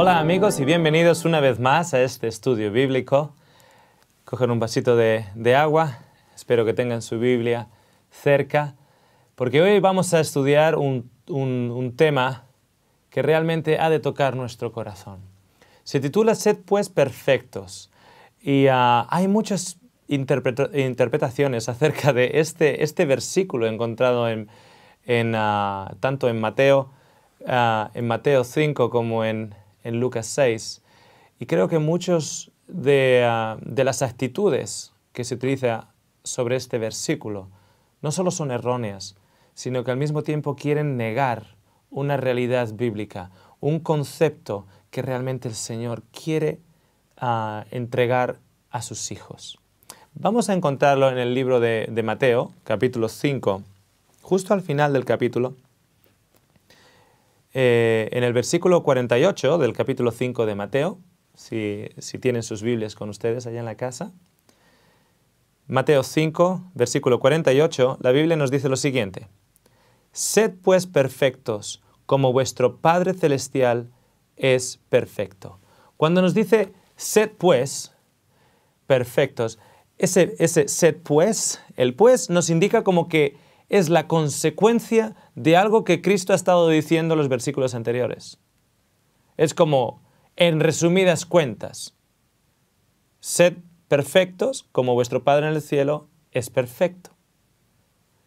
Hola amigos y bienvenidos una vez más a este estudio bíblico. Cogen un vasito de agua, espero que tengan su Biblia cerca, porque hoy vamos a estudiar un tema que realmente ha de tocar nuestro corazón. Se titula Sed pues perfectos y hay muchas interpretaciones acerca de este versículo encontrado tanto en Mateo 5 como en Lucas 6. Y creo que muchos de las actitudes que se utiliza sobre este versículo no solo son erróneas, sino que al mismo tiempo quieren negar una realidad bíblica, un concepto que realmente el Señor quiere entregar a sus hijos. Vamos a encontrarlo en el libro de Mateo, capítulo 5, justo al final del capítulo. En el versículo 48 del capítulo 5 de Mateo, si tienen sus Biblias con ustedes allá en la casa. Mateo 5, versículo 48, la Biblia nos dice lo siguiente: Sed pues perfectos, como vuestro Padre Celestial es perfecto. Cuando nos dice sed pues perfectos, ese sed pues, el pues nos indica como que es la consecuencia de algo que Cristo ha estado diciendo en los versículos anteriores. Es como, en resumidas cuentas, sed perfectos como vuestro Padre en el cielo es perfecto.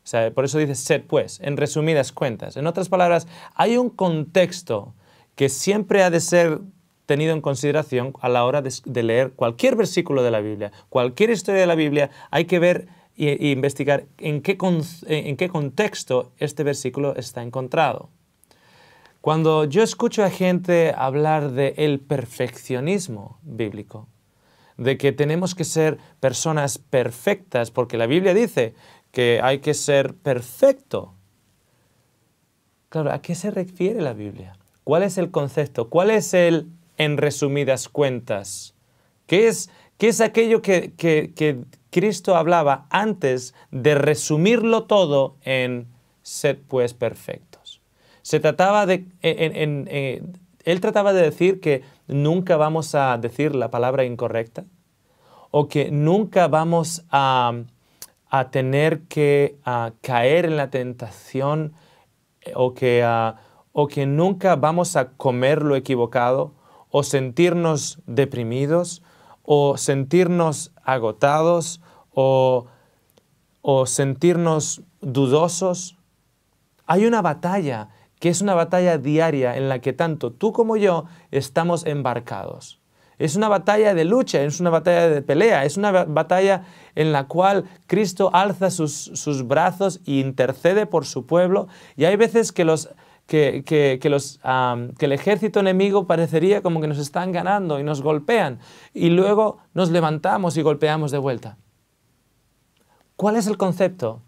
O sea, por eso dice sed pues, en resumidas cuentas. En otras palabras, hay un contexto que siempre ha de ser tenido en consideración a la hora de leer cualquier versículo de la Biblia, cualquier historia de la Biblia. Hay que ver e investigar en qué contexto este versículo está encontrado. Cuando yo escucho a gente hablar del perfeccionismo bíblico, de que tenemos que ser personas perfectas, porque la Biblia dice que hay que ser perfecto. Claro, ¿a qué se refiere la Biblia? ¿Cuál es el concepto? ¿Cuál es el en resumidas cuentas? ¿Qué es aquello que Cristo hablaba antes de resumirlo todo en sed pues perfectos? Se trataba él trataba de decir que nunca vamos a decir la palabra incorrecta, o que nunca vamos a tener que caer en la tentación, o que nunca vamos a comer lo equivocado, o sentirnos deprimidos, o sentirnos agotados, o sentirnos dudosos. Hay una batalla que es una batalla diaria en la que tanto tú como yo estamos embarcados. Es una batalla de lucha, es una batalla de pelea, es una batalla en la cual Cristo alza sus brazos e intercede por su pueblo. Y hay veces que el ejército enemigo parecería como que nos están ganando y nos golpean, y luego nos levantamos y golpeamos de vuelta. ¿Cuál es el concepto,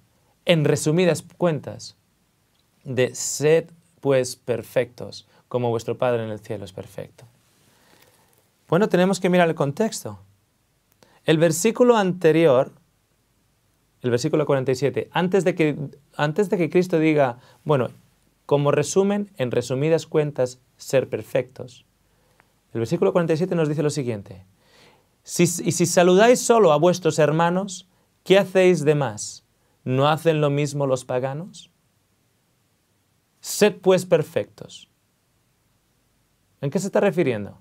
en resumidas cuentas, de sed pues perfectos, como vuestro Padre en el cielo es perfecto? Bueno, tenemos que mirar el contexto. El versículo anterior, el versículo 47, antes de que Cristo diga, bueno, como resumen, en resumidas cuentas, ser perfectos, el versículo 47 nos dice lo siguiente: y si saludáis solo a vuestros hermanos, ¿qué hacéis de más? ¿No hacen lo mismo los paganos? Sed pues perfectos. ¿En qué se está refiriendo?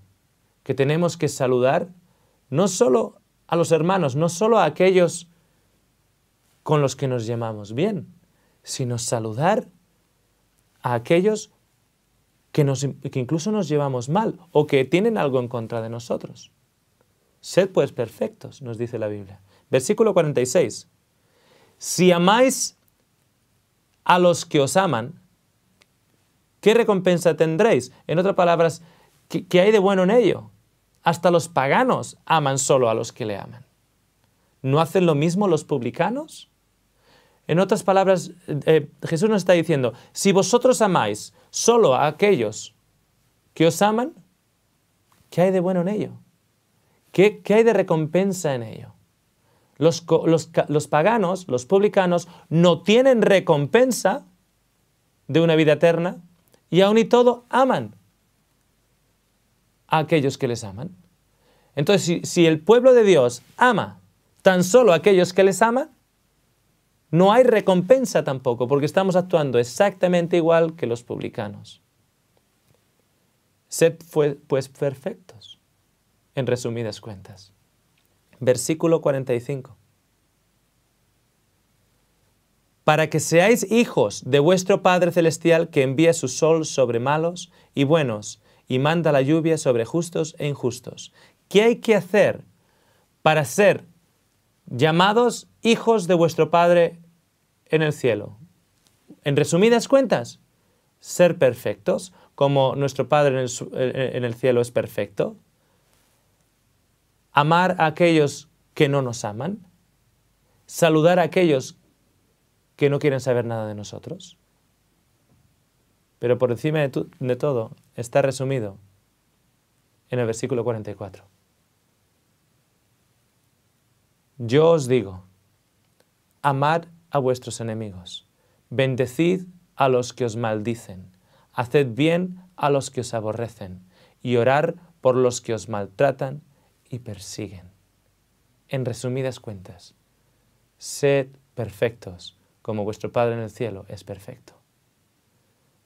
Que tenemos que saludar no solo a los hermanos, no solo a aquellos con los que nos llevamos bien, sino saludar a aquellos que incluso nos llevamos mal o que tienen algo en contra de nosotros. Sed pues perfectos, nos dice la Biblia. Versículo 46. Si amáis a los que os aman, ¿qué recompensa tendréis? En otras palabras, ¿qué hay de bueno en ello? Hasta los paganos aman solo a los que le aman. ¿No hacen lo mismo los publicanos? En otras palabras, Jesús nos está diciendo, si vosotros amáis solo a aquellos que os aman, ¿qué hay de bueno en ello? ¿Qué hay de recompensa en ello? Los paganos, los publicanos, no tienen recompensa de una vida eterna y aun y todo aman. a aquellos que les aman. Entonces, si el pueblo de Dios ama tan solo a aquellos que les aman, no hay recompensa tampoco, porque estamos actuando exactamente igual que los publicanos. Sed pues perfectos, en resumidas cuentas. Versículo 45. Para que seáis hijos de vuestro Padre Celestial, que envía su sol sobre malos y buenos, y manda la lluvia sobre justos e injustos. ¿Qué hay que hacer para ser llamados hijos de vuestro Padre en el cielo? En resumidas cuentas, ser perfectos, como nuestro Padre en el cielo es perfecto. Amar a aquellos que no nos aman. Saludar a aquellos que no quieren saber nada de nosotros. Pero por encima de todo está resumido en el versículo 44. Yo os digo, amad a vuestros enemigos, bendecid a los que os maldicen, haced bien a los que os aborrecen y orar por los que os maltratan y persiguen. En resumidas cuentas, sed perfectos como vuestro Padre en el cielo es perfecto.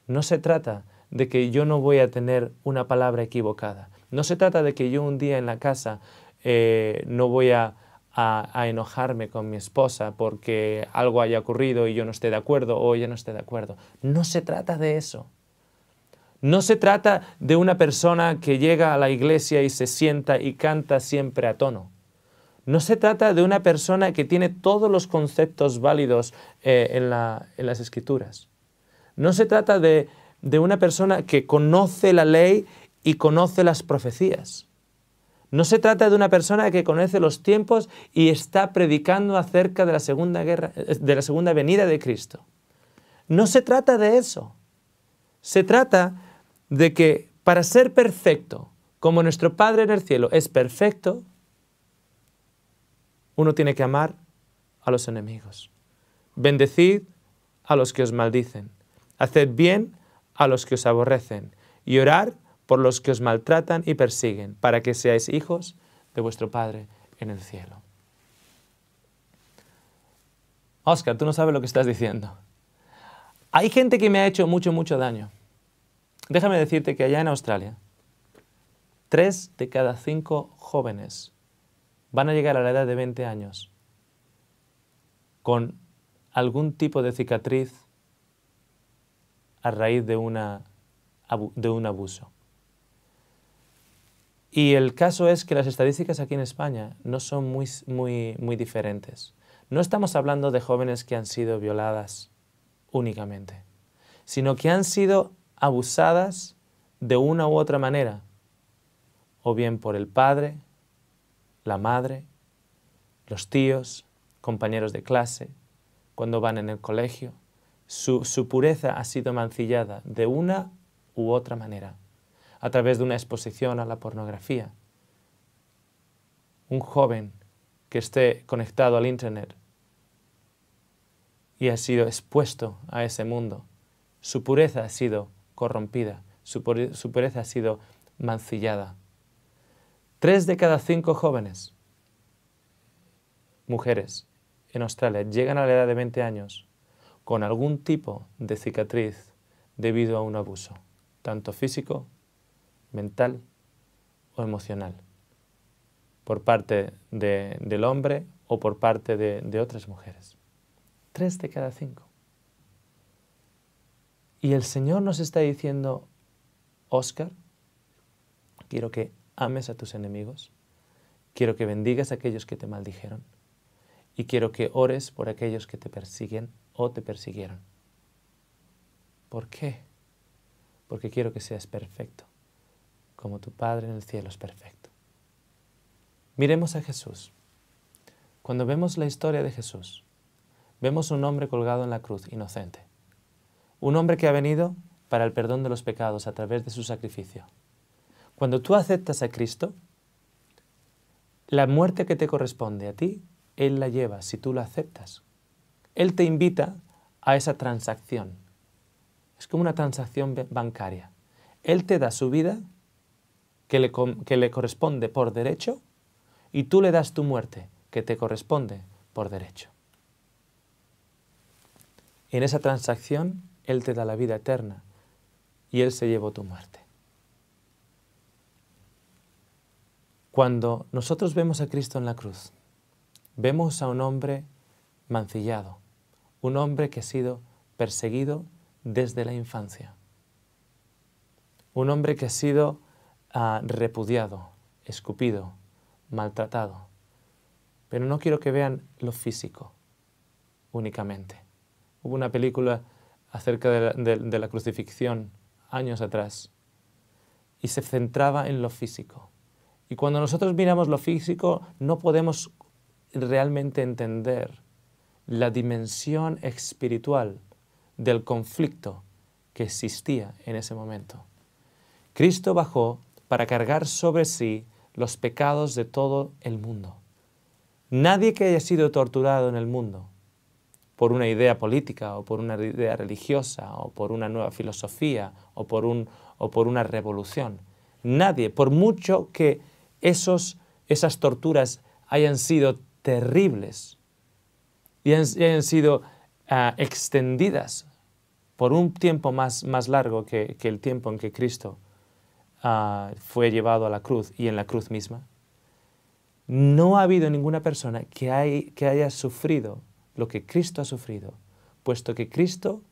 No se trata de que yo no voy a tener una palabra equivocada. No se trata de que yo un día en la casa no voy a enojarme con mi esposa porque algo haya ocurrido y yo no esté de acuerdo o ella no esté de acuerdo. No se trata de eso. No se trata de una persona que llega a la iglesia y se sienta y canta siempre a tono. No se trata de una persona que tiene todos los conceptos válidos en las Escrituras. No se trata de una persona que conoce la ley y conoce las profecías. No se trata de una persona que conoce los tiempos y está predicando acerca de la segunda venida de Cristo. No se trata de eso. Se trata de que para ser perfecto, como nuestro Padre en el cielo es perfecto, uno tiene que amar a los enemigos. Bendecid a los que os maldicen. Haced bien a los que os aborrecen y orar por los que os maltratan y persiguen, para que seáis hijos de vuestro Padre en el cielo. Óscar, tú no sabes lo que estás diciendo. Hay gente que me ha hecho mucho, mucho daño. Déjame decirte que allá en Australia, 3 de cada 5 jóvenes van a llegar a la edad de 20 años con algún tipo de cicatriz a raíz de un abuso. Y el caso es que las estadísticas aquí en España no son muy diferentes. No estamos hablando de jóvenes que han sido violadas únicamente, sino que han sido abusadas de una u otra manera, o bien por el padre, la madre, los tíos, compañeros de clase, cuando van en el colegio. Su pureza ha sido mancillada de una u otra manera, a través de una exposición a la pornografía. Un joven que esté conectado al Internet y ha sido expuesto a ese mundo, su pureza ha sido corrompida, su pureza ha sido mancillada. 3 de cada 5 jóvenes, mujeres, en Australia llegan a la edad de 20 años con algún tipo de cicatriz debido a un abuso, tanto físico, mental o emocional, por parte del hombre o por parte de otras mujeres. 3 de cada 5. Y el Señor nos está diciendo, Óscar, quiero que ames a tus enemigos, quiero que bendigas a aquellos que te maldijeron y quiero que ores por aquellos que te persiguen o te persiguieron. ¿Por qué? Porque quiero que seas perfecto, como tu Padre en el cielo es perfecto. Miremos a Jesús. Cuando vemos la historia de Jesús, vemos un hombre colgado en la cruz, inocente. Un hombre que ha venido para el perdón de los pecados a través de su sacrificio. Cuando tú aceptas a Cristo, la muerte que te corresponde a ti, Él la lleva si tú la aceptas. Él te invita a esa transacción. Es como una transacción bancaria. Él te da su vida que le corresponde por derecho, y tú le das tu muerte, que te corresponde por derecho. En esa transacción, Él te da la vida eterna y Él se llevó tu muerte. Cuando nosotros vemos a Cristo en la cruz, vemos a un hombre mancillado, un hombre que ha sido perseguido desde la infancia, un hombre que ha sido repudiado, escupido, maltratado. Pero no quiero que vean lo físico únicamente. Hubo una película acerca de la crucifixión años atrás y se centraba en lo físico. Y cuando nosotros miramos lo físico no podemos realmente entender la dimensión espiritual del conflicto que existía en ese momento. Cristo bajó para cargar sobre sí los pecados de todo el mundo. Nadie que haya sido torturado en el mundo por una idea política o por una idea religiosa o por una nueva filosofía o por una revolución. Nadie, por mucho que esas torturas hayan sido terribles y hayan sido extendidas por un tiempo más largo que el tiempo en que Cristo fue llevado a la cruz y en la cruz misma, no ha habido ninguna persona que haya sufrido lo que Cristo ha sufrido, puesto que Cristo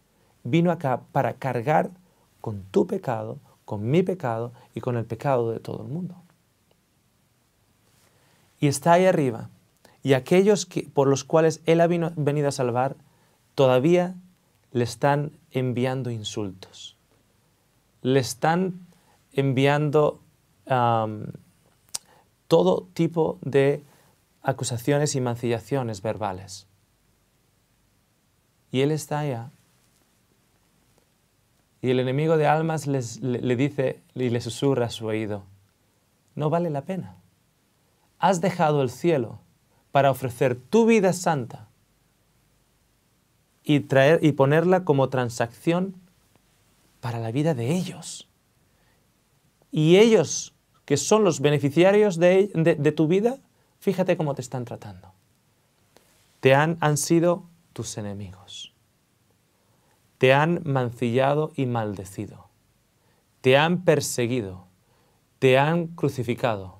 vino acá para cargar con tu pecado, con mi pecado y con el pecado de todo el mundo. Y está ahí arriba, y aquellos por los cuales Él ha venido a salvar, todavía le están enviando insultos, le están enviando todo tipo de acusaciones y mancillaciones verbales. Y Él está allá. Y el enemigo de almas le dice y le susurra a su oído: no vale la pena. Has dejado el cielo para ofrecer tu vida santa y ponerla como transacción para la vida de ellos. Y ellos, que son los beneficiarios de tu vida, fíjate cómo te están tratando. Han sido tus enemigos. Te han mancillado y maldecido. Te han perseguido. Te han crucificado.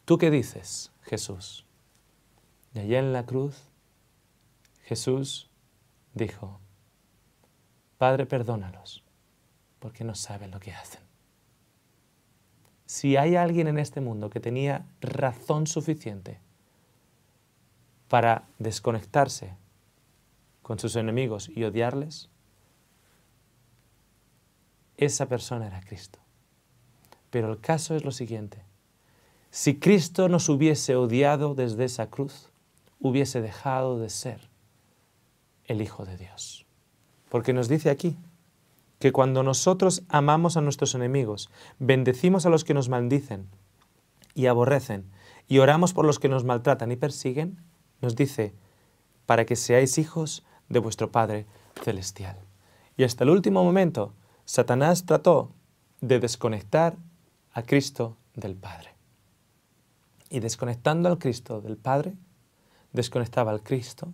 ¿Tú qué dices, Jesús? Y allá en la cruz, Jesús dijo: Padre, perdónalos, porque no saben lo que hacen. Si hay alguien en este mundo que tenía razón suficiente para desconectarse con sus enemigos y odiarles, esa persona era Cristo. Pero el caso es lo siguiente: si Cristo nos hubiese odiado desde esa cruz, hubiese dejado de ser el Hijo de Dios. Porque nos dice aquí que cuando nosotros amamos a nuestros enemigos, bendecimos a los que nos maldicen y aborrecen, y oramos por los que nos maltratan y persiguen, nos dice, para que seáis hijos de vuestro Padre Celestial. Y hasta el último momento, Satanás trató de desconectar a Cristo del Padre. Y desconectando al Cristo del Padre, desconectaba al Cristo,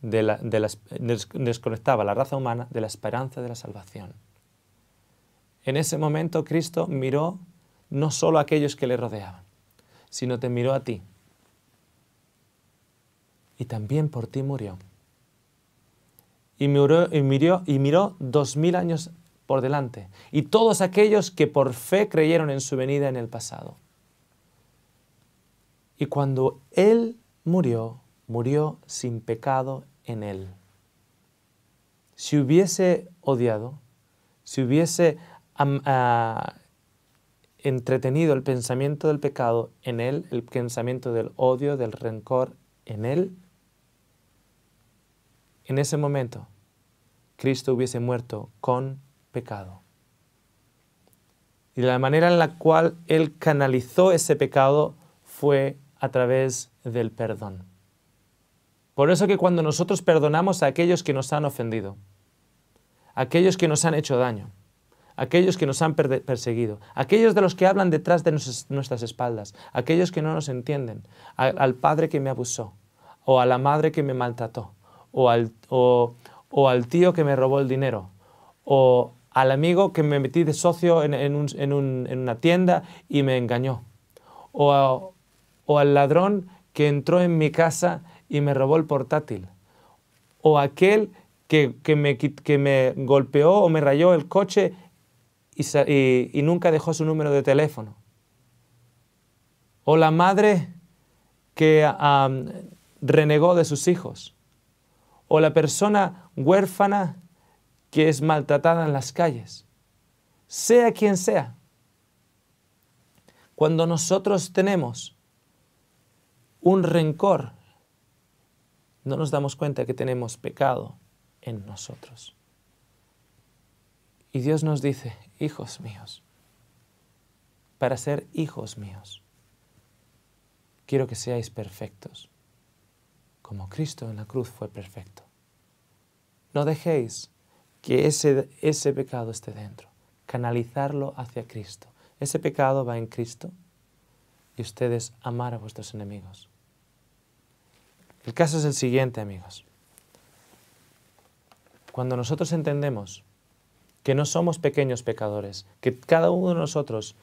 desconectaba a la raza humana de la esperanza de la salvación. En ese momento Cristo miró no solo a aquellos que le rodeaban, sino te miró a ti. Y también por ti murió. Y miró 2000 años por delante. Y todos aquellos que por fe creyeron en su venida en el pasado. Y cuando Él murió, murió sin pecado en Él. Si hubiese odiado, si hubiese entretenido el pensamiento del pecado en Él, el pensamiento del odio, del rencor en Él, en ese momento Cristo hubiese muerto con pecado. Y la manera en la cual Él canalizó ese pecado fue a través del perdón. Por eso que cuando nosotros perdonamos a aquellos que nos han ofendido, a aquellos que nos han hecho daño, aquellos que nos han perseguido, aquellos de los que hablan detrás de nuestras espaldas, aquellos que no nos entienden, al padre que me abusó, o a la madre que me maltrató, o al tío que me robó el dinero, o al amigo que me metí de socio en una tienda y me engañó, o al ladrón que entró en mi casa y me robó el portátil, o aquel que me golpeó o me rayó el coche y nunca dejó su número de teléfono, o la madre que renegó de sus hijos, o la persona huérfana que es maltratada en las calles, sea quien sea. Cuando nosotros tenemos un rencor, no nos damos cuenta que tenemos pecado en nosotros. Y Dios nos dice, hijos míos, para ser hijos míos, quiero que seáis perfectos, como Cristo en la cruz fue perfecto. No dejéis que ese pecado esté dentro, canalizarlo hacia Cristo. Ese pecado va en Cristo y ustedes amar a vuestros enemigos. El caso es el siguiente, amigos. Cuando nosotros entendemos que no somos pequeños pecadores, que cada uno de nosotros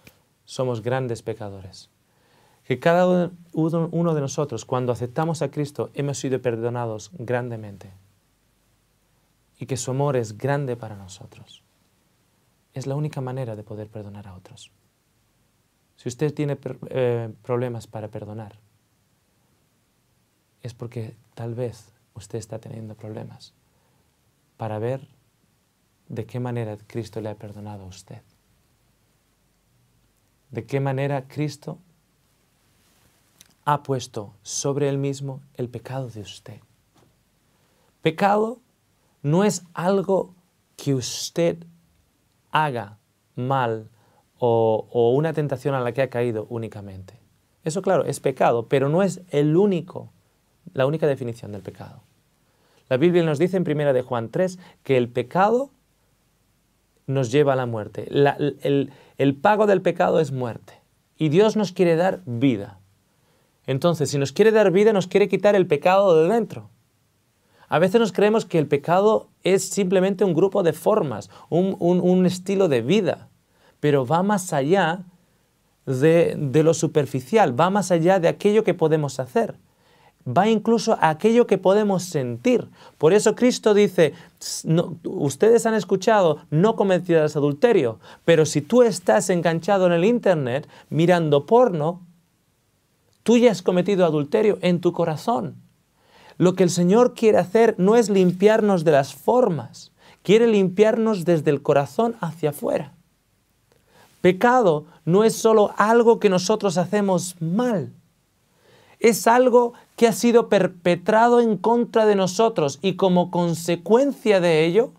somos grandes pecadores, que cada uno de nosotros, cuando aceptamos a Cristo, hemos sido perdonados grandemente y que su amor es grande para nosotros, es la única manera de poder perdonar a otros. Si usted tiene problemas para perdonar, es porque tal vez usted está teniendo problemas para ver de qué manera Cristo le ha perdonado a usted. De qué manera Cristo ha puesto sobre él mismo el pecado de usted. Pecado no es algo que usted haga mal o una tentación a la que ha caído únicamente. Eso, claro, es pecado, pero no es la única definición del pecado. La Biblia nos dice en 1 de Juan 3 que el pecado nos lleva a la muerte. El pago del pecado es muerte. Y Dios nos quiere dar vida. Entonces, si nos quiere dar vida, nos quiere quitar el pecado de dentro. A veces nos creemos que el pecado es simplemente un grupo de formas, un estilo de vida, pero va más allá de lo superficial, va más allá de aquello que podemos hacer, va incluso a aquello que podemos sentir. Por eso Cristo dice, no, ustedes han escuchado, no cometerás adulterio, pero si tú estás enganchado en el internet mirando porno, tú ya has cometido adulterio en tu corazón. Lo que el Señor quiere hacer no es limpiarnos de las formas, quiere limpiarnos desde el corazón hacia afuera. Pecado no es solo algo que nosotros hacemos mal, es algo que ha sido perpetrado en contra de nosotros y como consecuencia de ello,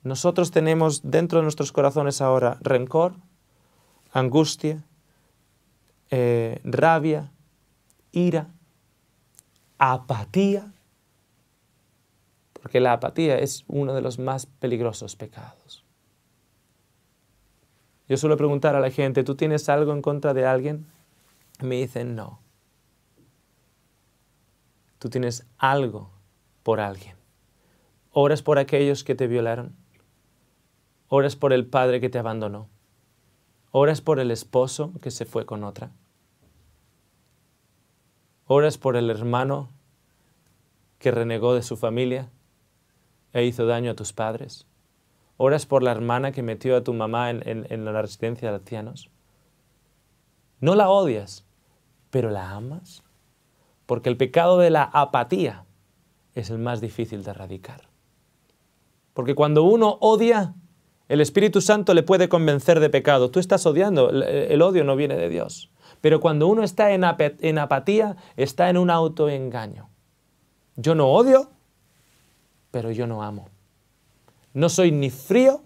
nosotros tenemos dentro de nuestros corazones ahora rencor, angustia, rabia, ira, apatía, porque la apatía es uno de los más peligrosos pecados. Yo suelo preguntar a la gente, ¿tú tienes algo en contra de alguien? Y me dicen, no. Tú tienes algo por alguien. ¿Oras por aquellos que te violaron? ¿Oras por el padre que te abandonó? ¿Oras por el esposo que se fue con otra? ¿Oras por el hermano que renegó de su familia e hizo daño a tus padres? ¿Oras por la hermana que metió a tu mamá en la residencia de ancianos? No la odias, pero la amas. Porque el pecado de la apatía es el más difícil de erradicar. Porque cuando uno odia, el Espíritu Santo le puede convencer de pecado. Tú estás odiando, el odio no viene de Dios. Pero cuando uno está en apatía, está en un autoengaño. Yo no odio, pero yo no amo. No soy ni frío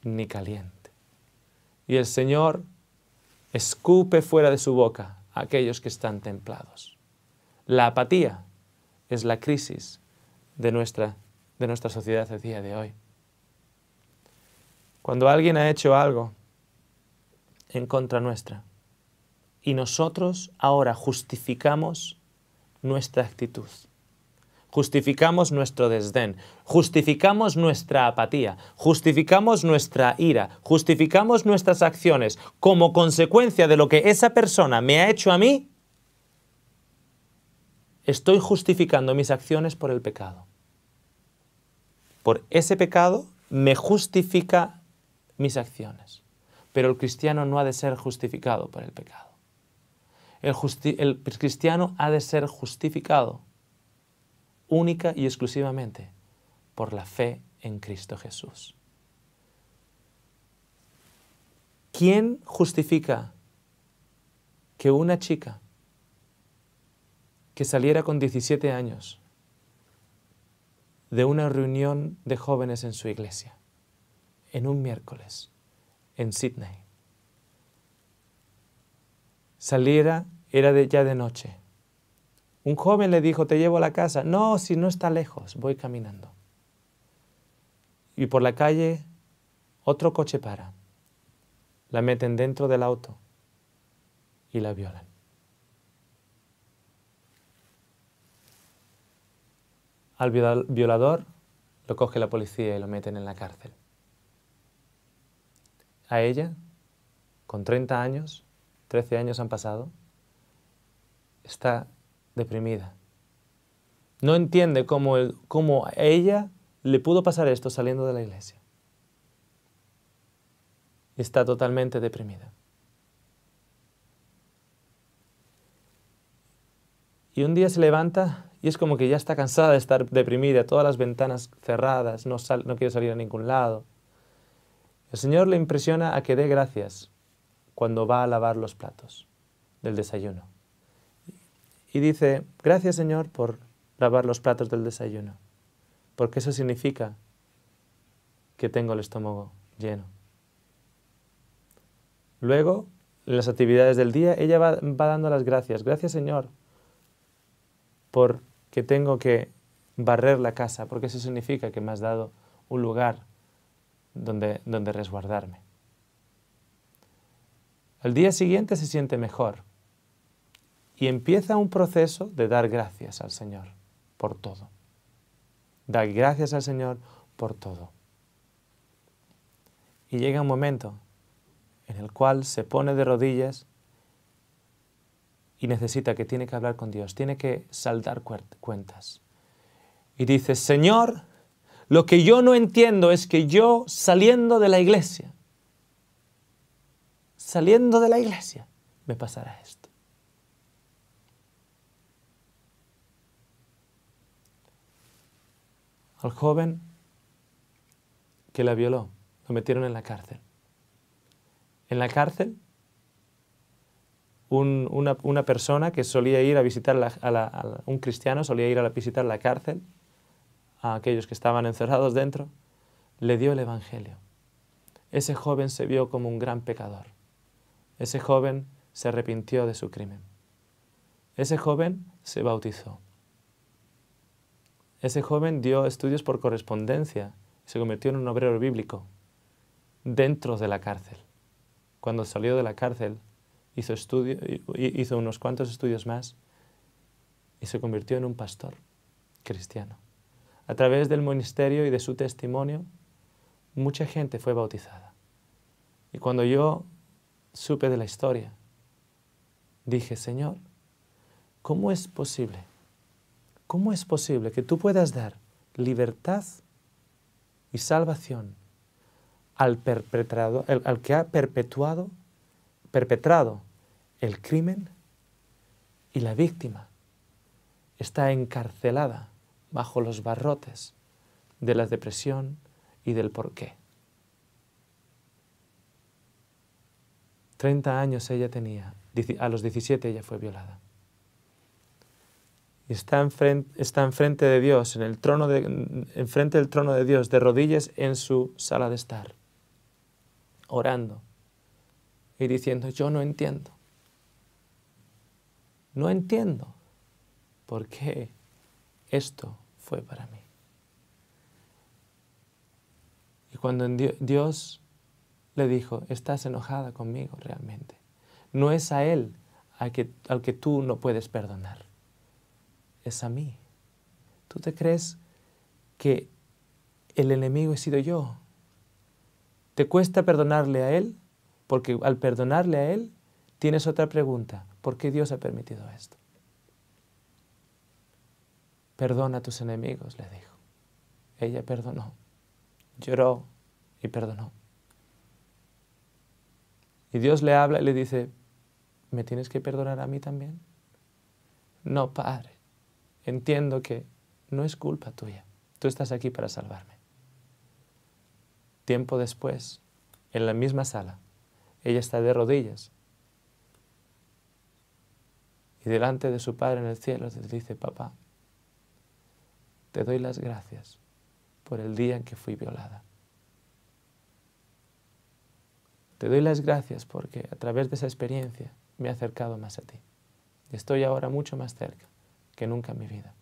ni caliente. Y el Señor escupe fuera de su boca a aquellos que están templados. La apatía es la crisis de nuestra sociedad a día de hoy. Cuando alguien ha hecho algo en contra nuestra y nosotros ahora justificamos nuestra actitud, justificamos nuestro desdén, justificamos nuestra apatía, justificamos nuestra ira, justificamos nuestras acciones como consecuencia de lo que esa persona me ha hecho a mí, estoy justificando mis acciones por el pecado. Por ese pecado me justifica mis acciones. Pero el cristiano no ha de ser justificado por el pecado. El cristiano ha de ser justificado única y exclusivamente por la fe en Cristo Jesús. ¿Quién justifica que una chica que saliera con 17 años de una reunión de jóvenes en su iglesia, en un miércoles, en Sydney, saliera, era ya de noche? Un joven le dijo, te llevo a la casa. No, si no está lejos, voy caminando. Y por la calle, otro coche para. La meten dentro del auto y la violan. Al violador lo coge la policía y lo meten en la cárcel. A ella, con 30 años, 13 años han pasado, está deprimida. No entiende cómo a ella le pudo pasar esto saliendo de la iglesia. Está totalmente deprimida. Y un día se levanta y es como que ya está cansada de estar deprimida, todas las ventanas cerradas, no quiere salir a ningún lado. El Señor le impresiona a que dé gracias cuando va a lavar los platos del desayuno. Y dice, gracias Señor por lavar los platos del desayuno, porque eso significa que tengo el estómago lleno. Luego, en las actividades del día, ella va dando las gracias. Gracias Señor porque tengo que barrer la casa, porque eso significa que me has dado un lugar donde resguardarme. Al día siguiente se siente mejor y empieza un proceso de dar gracias al Señor por todo. Dar gracias al Señor por todo. Y llega un momento en el cual se pone de rodillas y necesita que tiene que hablar con Dios, tiene que saldar cuentas. Y dice, Señor, lo que yo no entiendo es que yo saliendo de la iglesia, me pasará esto. Al joven que la violó, lo metieron en la cárcel. En la cárcel, una persona que solía ir a visitar un cristiano solía ir a visitar la cárcel a aquellos que estaban encerrados dentro, le dio el evangelio. Ese joven se vio como un gran pecador. Ese joven se arrepintió de su crimen. Ese joven se bautizó. Ese joven dio estudios por correspondencia y se convirtió en un obrero bíblico dentro de la cárcel. Cuando salió de la cárcel, hizo unos cuantos estudios más y se convirtió en un pastor cristiano. A través del ministerio y de su testimonio, mucha gente fue bautizada. Y cuando yo supe de la historia, dije, Señor, ¿cómo es posible? ¿Cómo es posible que tú puedas dar libertad y salvación al que ha perpetrado el crimen y la víctima está encarcelada bajo los barrotes de la depresión y del porqué? 30 años ella tenía, a los 17 ella fue violada. Y está enfrente de Dios, enfrente del trono de Dios, de rodillas en su sala de estar, orando y diciendo, yo no entiendo. No entiendo por qué esto fue para mí. Y cuando Dios le dijo, estás enojada conmigo realmente. No es a él al que tú no puedes perdonar. Es a mí. ¿Tú te crees que el enemigo he sido yo? ¿Te cuesta perdonarle a él? Porque al perdonarle a él, tienes otra pregunta. ¿Por qué Dios ha permitido esto? Perdona a tus enemigos, le dijo. Ella perdonó, lloró y perdonó. Y Dios le habla y le dice, ¿me tienes que perdonar a mí también? No, Padre, entiendo que no es culpa tuya. Tú estás aquí para salvarme. Tiempo después, en la misma sala, ella está de rodillas y delante de su Padre en el cielo le dice, papá, te doy las gracias por el día en que fui violada. Te doy las gracias porque a través de esa experiencia me he acercado más a ti. Y estoy ahora mucho más cerca que nunca en mi vida.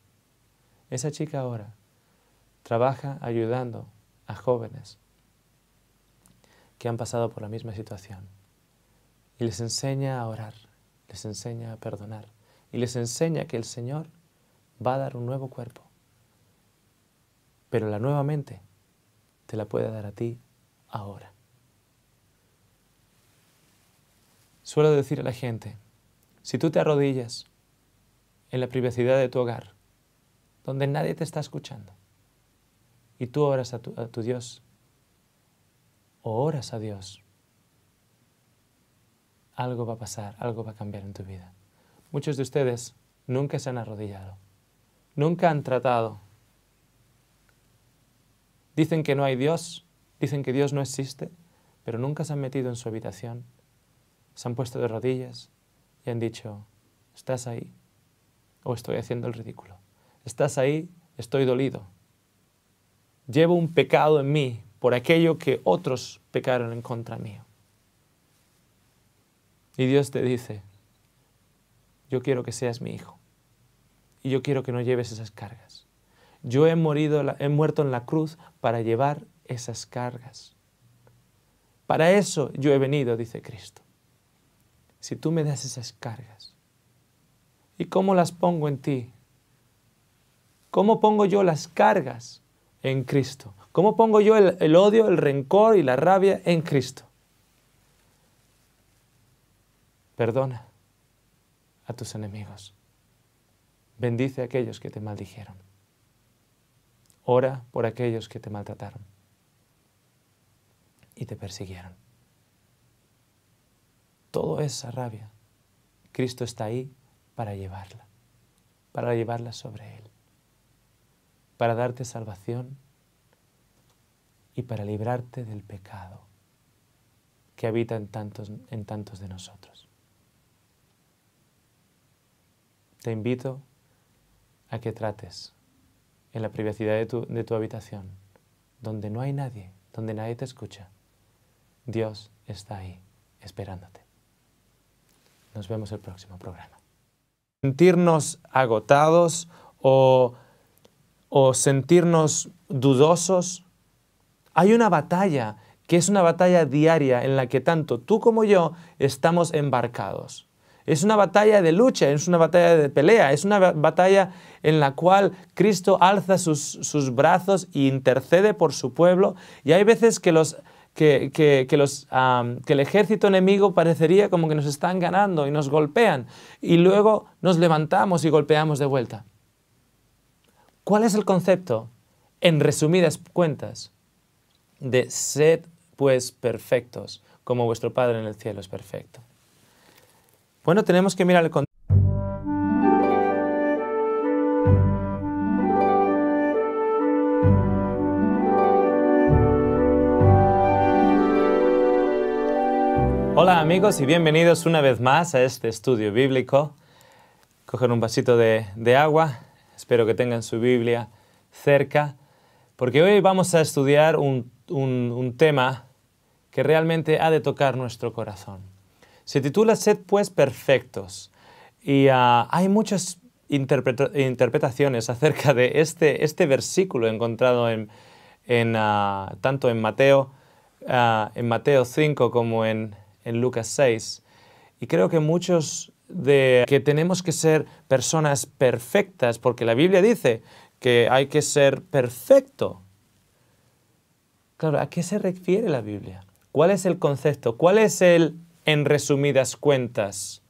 Esa chica ahora trabaja ayudando a jóvenes que han pasado por la misma situación. Y les enseña a orar, les enseña a perdonar. Y les enseña que el Señor va a dar un nuevo cuerpo. Pero la nueva mente te la puede dar a ti ahora. Suelo decir a la gente, si tú te arrodillas en la privacidad de tu hogar, donde nadie te está escuchando, y tú oras a tu Dios, o oras a Dios, algo va a pasar, algo va a cambiar en tu vida. Muchos de ustedes nunca se han arrodillado, nunca han tratado. Dicen que no hay Dios, dicen que Dios no existe, pero nunca se han metido en su habitación, se han puesto de rodillas y han dicho, ¿estás ahí? ¿O estoy haciendo el ridículo? ¿Estás ahí? Estoy dolido. Llevo un pecado en mí por aquello que otros pecaron en contra mío. Y Dios te dice, yo quiero que seas mi hijo y yo quiero que no lleves esas cargas. Yo he muerto en la cruz para llevar esas cargas. Para eso yo he venido, dice Cristo. Si tú me das esas cargas, ¿y cómo las pongo en ti? ¿Cómo pongo yo las cargas en Cristo? ¿Cómo pongo yo el odio, el rencor y la rabia en Cristo? Perdona a tus enemigos. Bendice a aquellos que te maldijeron. Ora por aquellos que te maltrataron y te persiguieron. Toda esa rabia, Cristo está ahí para llevarla sobre Él, para darte salvación y para librarte del pecado que habita en tantos de nosotros. Te invito a que trates en la privacidad de tu habitación, donde no hay nadie, donde nadie te escucha. Dios está ahí, esperándote. Nos vemos el próximo programa. Sentirnos agotados o sentirnos dudosos. Hay una batalla que es una batalla diaria en la que tanto tú como yo estamos embarcados. Es una batalla de lucha, es una batalla de pelea, es una batalla en la cual Cristo alza sus brazos e intercede por su pueblo. Y hay veces que el ejército enemigo parecería como que nos están ganando y nos golpean. Y luego nos levantamos y golpeamos de vuelta. ¿Cuál es el concepto? En resumidas cuentas, de sed pues perfectos, como vuestro Padre en el cielo es perfecto. Bueno, tenemos que mirar el contexto. Hola amigos y bienvenidos una vez más a este estudio bíblico. Cogen un vasito de agua, espero que tengan su Biblia cerca, porque hoy vamos a estudiar un tema que realmente ha de tocar nuestro corazón. Se titula Sed pues perfectos y hay muchas interpretaciones acerca de este versículo encontrado tanto en Mateo en Mateo 5 como en Lucas 6. Y creo que muchos que tenemos que ser personas perfectas, porque la Biblia dice que hay que ser perfecto. Claro, ¿a qué se refiere la Biblia? ¿Cuál es el concepto? ¿Cuál es el en resumidas cuentas?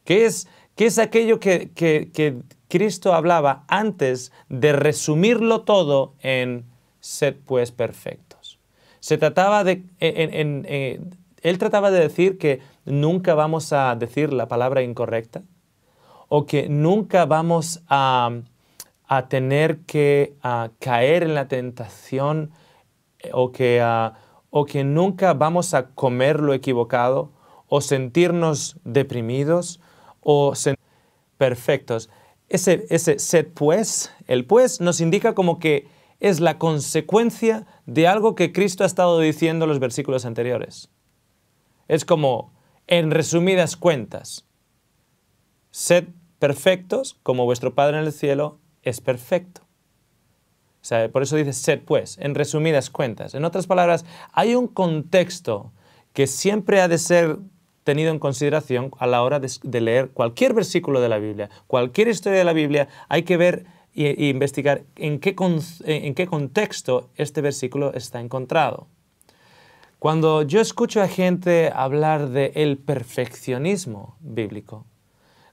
¿Qué es aquello que Cristo hablaba antes de resumirlo todo en sed pues perfectos? Se trataba él trataba de decir que nunca vamos a decir la palabra incorrecta o que nunca vamos a tener que caer en la tentación o que nunca vamos a comer lo equivocado o sentirnos deprimidos o perfectos. Ese sed pues, el pues nos indica como que es la consecuencia de algo que Cristo ha estado diciendo en los versículos anteriores. Es como, en resumidas cuentas, sed perfectos como vuestro Padre en el cielo es perfecto. O sea, por eso dice sed pues, en resumidas cuentas. En otras palabras, hay un contexto que siempre ha de ser tenido en consideración a la hora de leer cualquier versículo de la Biblia, cualquier historia de la Biblia. Hay que ver e investigar en qué contexto este versículo está encontrado. Cuando yo escucho a gente hablar del perfeccionismo bíblico,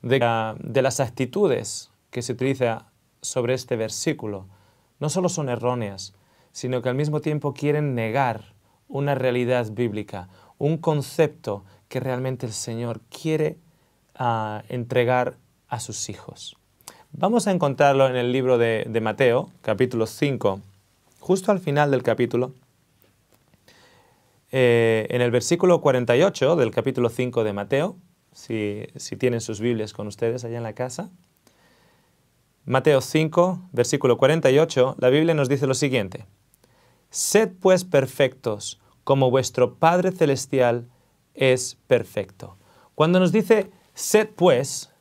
de las actitudes que se utiliza sobre este versículo, no solo son erróneas, sino que al mismo tiempo quieren negar una realidad bíblica, un concepto que realmente el Señor quiere entregar a sus hijos. Vamos a encontrarlo en el libro de Mateo, capítulo 5, justo al final del capítulo. En el versículo 48 del capítulo 5 de Mateo, si tienen sus Biblias con ustedes allá en la casa. Mateo 5, versículo 48, la Biblia nos dice lo siguiente: Sed pues perfectos, como vuestro Padre Celestial es perfecto. Cuando nos dice sed pues,